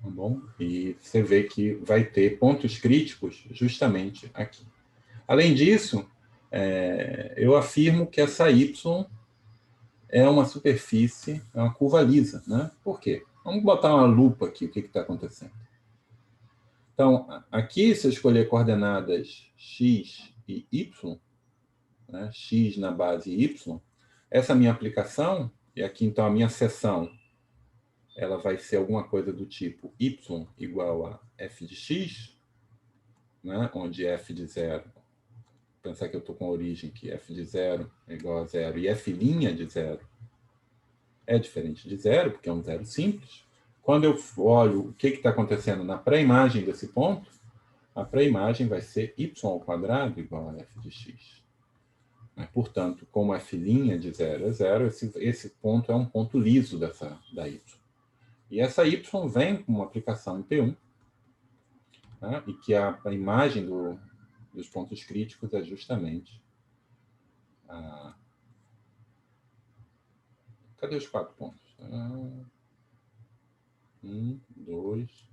tá bom? E você vê que vai ter pontos críticos justamente aqui. Além disso, eu afirmo que essa Y é uma superfície, é uma curva lisa, né? Por quê? Vamos botar uma lupa aqui, o que está acontecendo. Então, aqui, se eu escolher coordenadas x e y, né? X na base y, essa minha aplicação, e aqui então a minha seção, ela vai ser alguma coisa do tipo y igual a f de x, né? Onde f de 0, pensar que eu estou com a origem que f de 0 é igual a 0, e f' de 0 é diferente de 0, porque é um zero simples. Quando eu olho o que está acontecendo na pré-imagem desse ponto, a pré-imagem vai ser y² igual a f de x. Portanto, como f' de 0 é 0, esse ponto é um ponto liso da y. E essa y vem com uma aplicação em P1, né? E que a imagem dos pontos críticos é justamente Cadê os 4 pontos? 1, 2...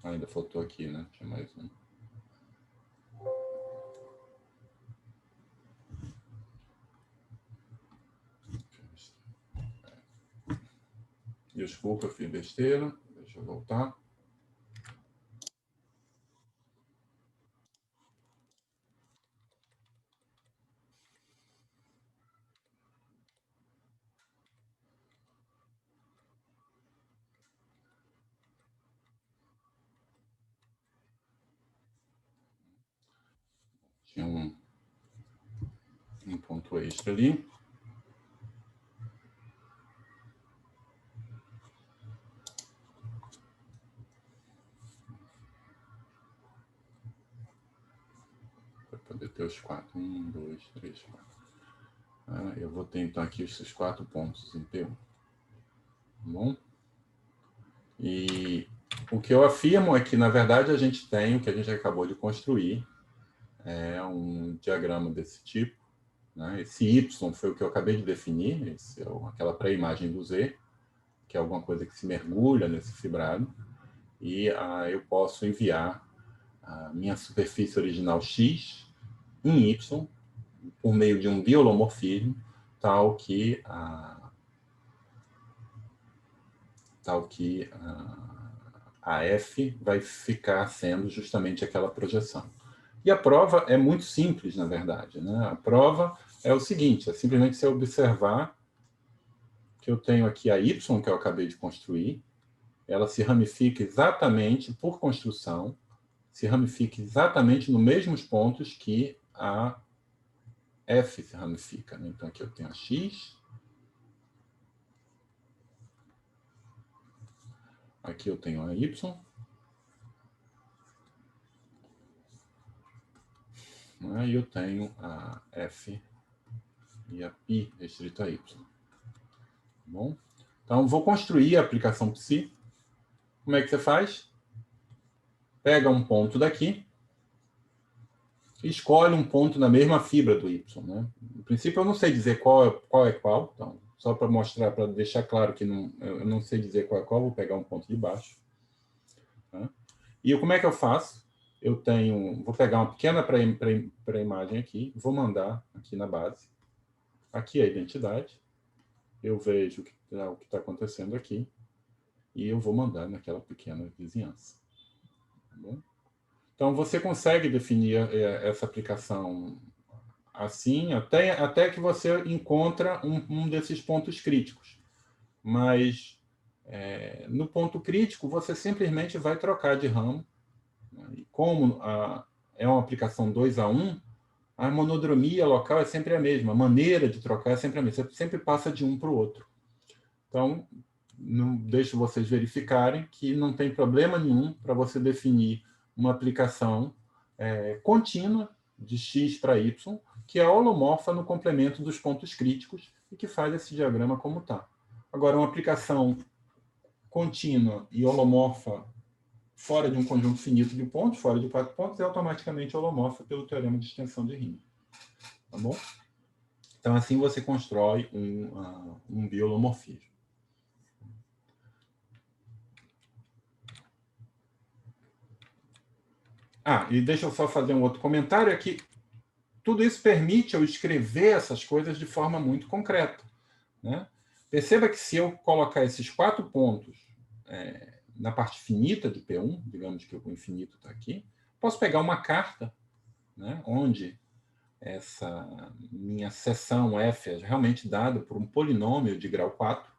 ainda faltou aqui, né? Tinha mais um. Desculpa, eu fiz besteira. Deixa eu voltar. Tinha um ponto extra ali. Para poder ter os 4. 1, 2, 3, 4. Eu vou ter então aqui esses 4 pontos em P1. Tá bom? E o que eu afirmo é que, na verdade, a gente tem o que a gente acabou de construir. É um diagrama desse tipo, né? Esse Y foi o que eu acabei de definir, aquela pré-imagem do Z, que é alguma coisa que se mergulha nesse fibrado, e eu posso enviar a minha superfície original X em Y por meio de um biolomorfismo, tal que a F vai ficar sendo justamente aquela projeção. E a prova é muito simples, na verdade, né? A prova é o seguinte, é simplesmente você observar que eu tenho aqui a Y, que eu acabei de construir, ela se ramifica exatamente, por construção, se ramifica exatamente nos mesmos pontos que a F se ramifica, né? Então, aqui eu tenho a X, aqui eu tenho a Y, e eu tenho a F e a π restrito a Y. Tá bom? Então, vou construir a aplicação psi. Como é que você faz? Pega um ponto daqui, escolhe um ponto na mesma fibra do Y. Né? No princípio, eu não sei dizer qual é qual, então, só para mostrar, para deixar claro que eu não sei dizer qual é qual, vou pegar um ponto de baixo. Tá? E como é que eu faço? Vou pegar uma pequena pré-imagem aqui, vou mandar aqui na base. Aqui é a identidade. Eu vejo o que está acontecendo aqui. E eu vou mandar naquela pequena vizinhança. Tá bom? Então, você consegue definir essa aplicação assim, até que você encontra um desses pontos críticos. Mas, no ponto crítico, você simplesmente vai trocar de ramo. E como é uma aplicação 2 a 1, a monodromia local é sempre a mesma, a maneira de trocar é sempre a mesma. Você sempre passa de um para o outro. Então, não deixo vocês verificarem que não tem problema nenhum para você definir uma aplicação contínua de x para y, que é holomorfa no complemento dos pontos críticos e que faz esse diagrama como está. Agora, uma aplicação contínua e holomorfa fora de um conjunto finito de pontos, fora de 4 pontos, é automaticamente holomorfa pelo teorema de extensão de Riemann. Tá bom? Então, assim você constrói um biolomorfismo. E deixa eu só fazer um outro comentário aqui. Tudo isso permite eu escrever essas coisas de forma muito concreta, né? Perceba que se eu colocar esses 4 pontos na parte finita de P1, digamos que o infinito está aqui, posso pegar uma carta, né, onde essa minha seção F é realmente dada por um polinômio de grau 4,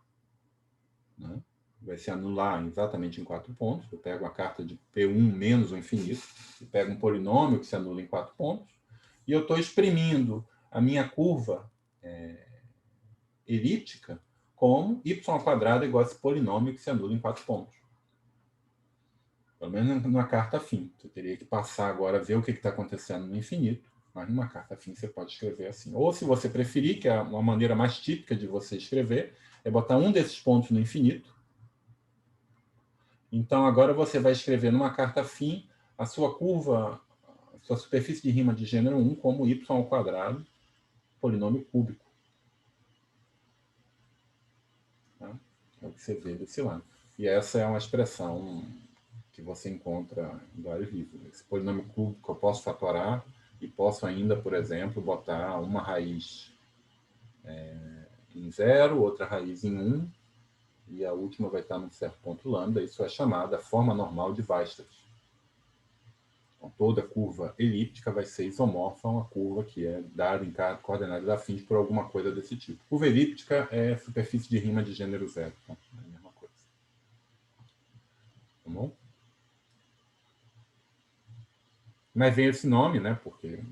né? Vai se anular exatamente em 4 pontos. Eu pego a carta de P1 menos o infinito, e pego um polinômio que se anula em 4 pontos, e eu estou exprimindo a minha curva elíptica como y² igual a esse polinômio que se anula em 4 pontos. Pelo menos numa carta fim. Você teria que passar agora a ver o que está acontecendo no infinito, mas numa carta fim você pode escrever assim. Ou, se você preferir, que é uma maneira mais típica de você escrever, é botar um desses pontos no infinito. Então, agora você vai escrever numa carta fim a sua curva, a sua superfície de Riemann de gênero 1 como y², polinômio cúbico. Tá? É o que você vê desse lado. E essa é uma expressão que você encontra em vários livros. Esse polinômio cúbico eu posso fatorar e posso ainda, por exemplo, botar uma raiz em 0, outra raiz em 1, e a última vai estar num certo ponto lambda. Isso é chamada forma normal de Weierstrass. Então, toda curva elíptica vai ser isomorfa a uma curva que é dada em coordenadas afins por alguma coisa desse tipo. Curva elíptica é superfície de Riemann de gênero 0. Então, é a mesma coisa. Tá bom? Mas vem esse nome, né? Porque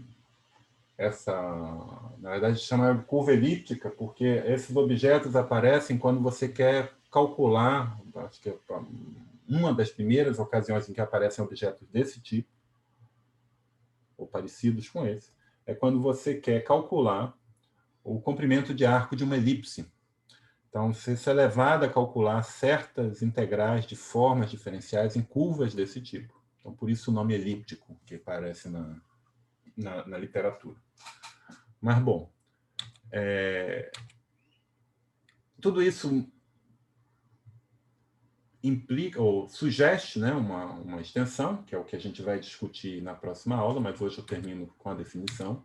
na verdade, chama curva elíptica, porque esses objetos aparecem quando você quer calcular, acho que é uma das primeiras ocasiões em que aparecem objetos desse tipo, ou parecidos com esse, é quando você quer calcular o comprimento de arco de uma elipse. Então, você é levado a calcular certas integrais de formas diferenciais em curvas desse tipo. Então, por isso o nome elíptico, que aparece na literatura. Mas, bom, tudo isso implica, ou sugere, né, uma extensão, que é o que a gente vai discutir na próxima aula, mas hoje eu termino com a definição,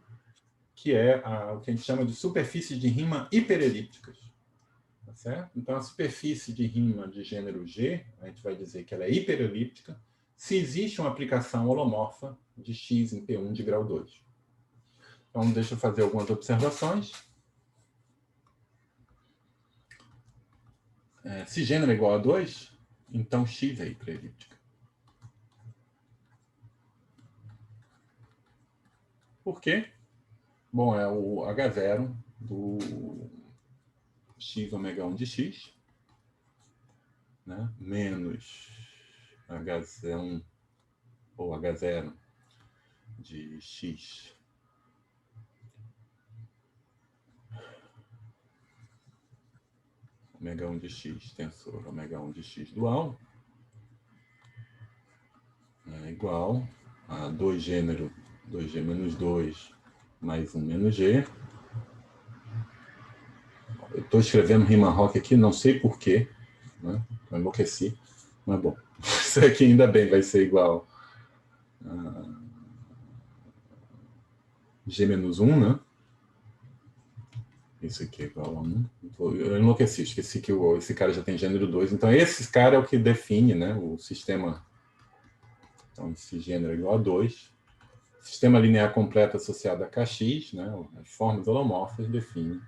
que é o que a gente chama de superfícies de Riemann hiperelípticas. Tá certo? Então, a superfície de Riemann de gênero G, a gente vai dizer que ela é hiperelíptica se existe uma aplicação holomorfa de x em P1 de grau 2. Então, deixa eu fazer algumas observações. Se gênero é igual a 2, então x é hiperelíptica. Por quê? Bom, é o H0 do x ômega 1 de x, né? Menos H1 ou H0 de x ômega 1 de x tensor ômega 1 de x dual é igual a 2G menos 2 mais 1 menos G. Eu estou escrevendo Riemann Roch aqui, não sei porquê, né? Eu enlouqueci, mas bom, isso aqui ainda bem vai ser igual a G menos 1, né? Isso aqui é igual a 1. Eu enlouqueci, esqueci que esse cara já tem gênero 2. Então, esse cara é o que define, né, o sistema. Então, esse gênero é igual a 2. Sistema linear completo associado a Kx, né, as formas holomorfas definem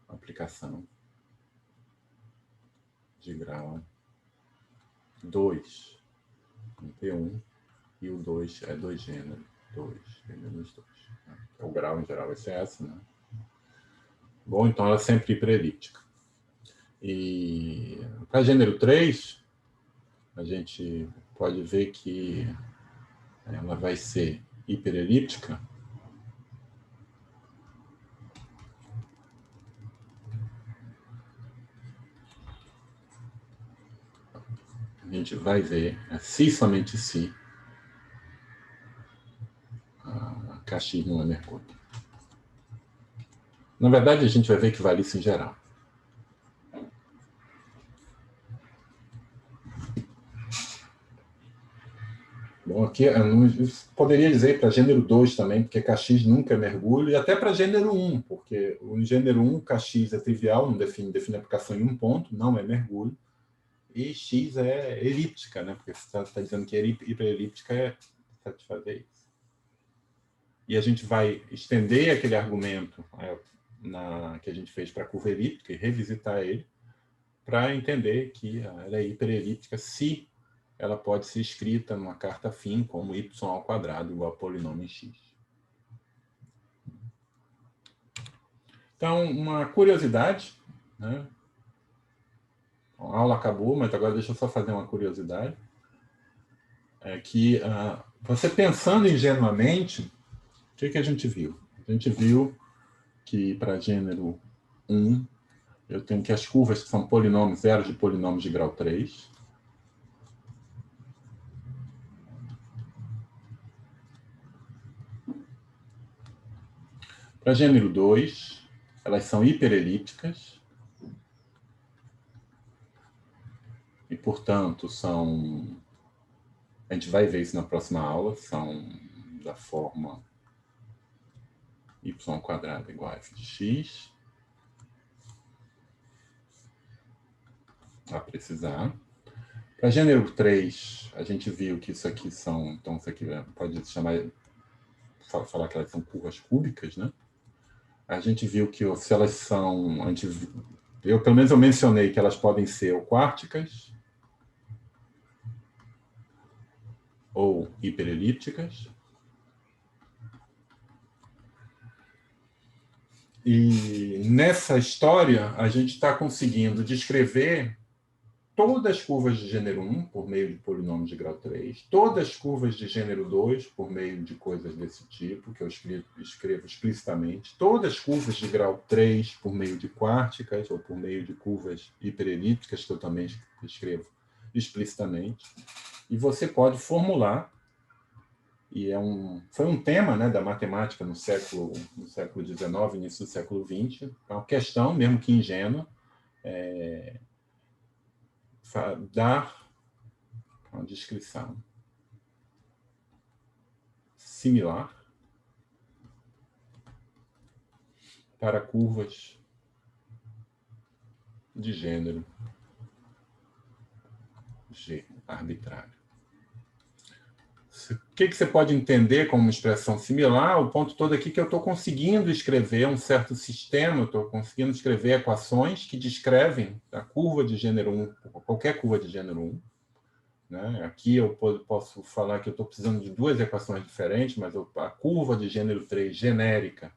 a aplicação de grau 2 em P1, e o 2 é 2 gênero, 2 menos 2. O grau, em geral, vai ser essa, né? Bom, então ela é sempre hiperelíptica. E para gênero 3, a gente pode ver que ela vai ser hiperelíptica a gente vai ver, se somente se, kx não é Mercúrio. Na verdade, a gente vai ver que vale isso em geral. Bom, aqui eu poderia dizer para gênero 2 também, porque kx nunca é mergulho, e até para gênero 1, porque o gênero 1, kx é trivial, não define aplicação em um ponto, não é mergulho, e x é elíptica, né? Porque você está dizendo que hiperelíptica é satisfazer isso. E a gente vai estender aquele argumento que a gente fez para a curva elíptica e revisitar ele para entender que ela é hiperelíptica se ela pode ser escrita numa carta afim como y ao quadrado igual a polinômio em x. Então, uma curiosidade, né? A aula acabou, mas agora deixa eu só fazer uma curiosidade. É que, você pensando ingenuamente, o que a gente viu? A gente viu que para gênero 1, eu tenho que as curvas são polinômios, zeros de polinômios de grau 3. Para gênero 2, elas são hiperelípticas. E, portanto, são... A gente vai ver isso na próxima aula. São da forma y ao quadrado igual a f de x. Vai precisar. Para gênero 3, a gente viu que isso aqui são... Então, isso aqui pode chamar... Falar que elas são curvas cúbicas, né? A gente viu que se elas são... pelo menos eu mencionei que elas podem ser ou quarticas ou hiperelípticas. E nessa história, a gente está conseguindo descrever todas as curvas de gênero 1 por meio de polinômios de grau 3, todas as curvas de gênero 2 por meio de coisas desse tipo, que eu escrevo explicitamente, todas as curvas de grau 3 por meio de quarticas ou por meio de curvas hiperelípticas, que eu também escrevo explicitamente. E você pode formular, e foi um tema, né, da matemática no século XIX, início do século XX, é uma questão, mesmo que ingênua, dar uma descrição similar para curvas de gênero G arbitrário. O que você pode entender como uma expressão similar? O ponto todo aqui é que eu estou conseguindo escrever um certo sistema, eu estou conseguindo escrever equações que descrevem a curva de gênero 1, qualquer curva de gênero 1. Né? Aqui eu posso falar que eu estou precisando de duas equações diferentes, mas a curva de gênero 3 genérica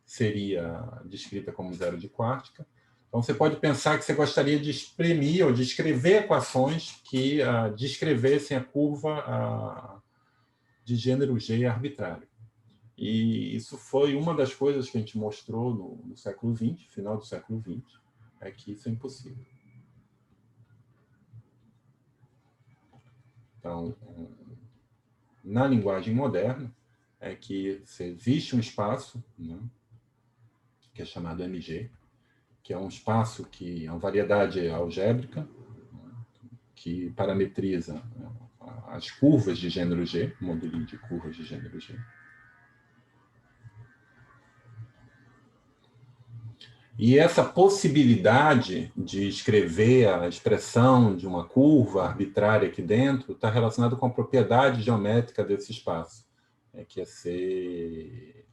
seria descrita como zero de quartica. Então, você pode pensar que você gostaria de exprimir ou de escrever equações que descrevessem a curva de gênero G arbitrário. E isso foi uma das coisas que a gente mostrou no século XX, final do século XX, é que isso é impossível. Então, na linguagem moderna, é que existe um espaço, né, que é chamado MG, que é um espaço que é uma variedade algébrica, né, que parametriza as curvas de gênero G, modelinho de curvas de gênero G. E essa possibilidade de escrever a expressão de uma curva arbitrária aqui dentro está relacionada com a propriedade geométrica desse espaço, que é ser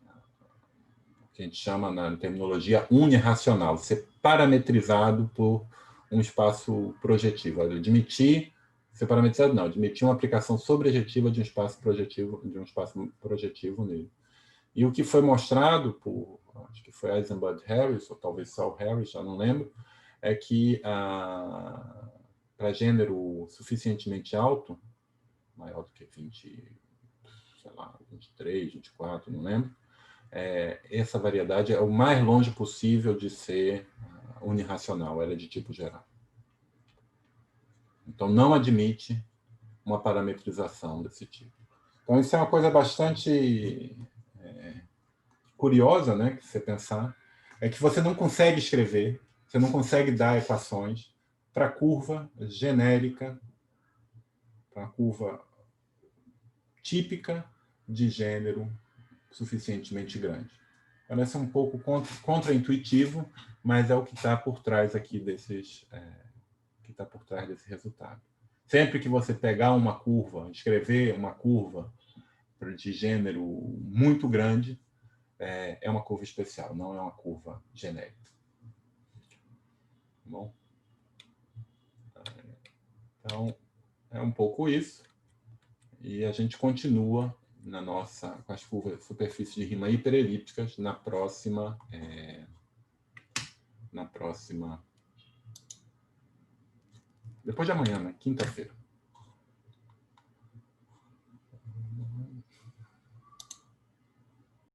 o que a gente chama na terminologia unirracional, ser parametrizado por um espaço projetivo. Admitir, ser parametrizado não, admitir uma aplicação sobrejetiva de um espaço projetivo nele. E o que foi mostrado por, acho que foi Eisenberg Harris, ou talvez Saul Harris, já não lembro, é que para gênero suficientemente alto, maior do que 20, sei lá, 23, 24, não lembro, essa variedade é o mais longe possível de ser unirracional, ela é de tipo geral. Então, não admite uma parametrização desse tipo. Então, isso é uma coisa bastante curiosa, né, que você pensar, é que você não consegue escrever, você não consegue dar equações para curva genérica, para curva típica de gênero suficientemente grande. Parece um pouco contraintuitivo, mas é o que está por trás aqui desse resultado. Sempre que você pegar uma curva, escrever uma curva de gênero muito grande, é uma curva especial, não é uma curva genérica. Tá bom? Então, é um pouco isso. E a gente continua com as curvas superfície de Riemann hiperelípticas na próxima depois de amanhã, né? Quinta-feira.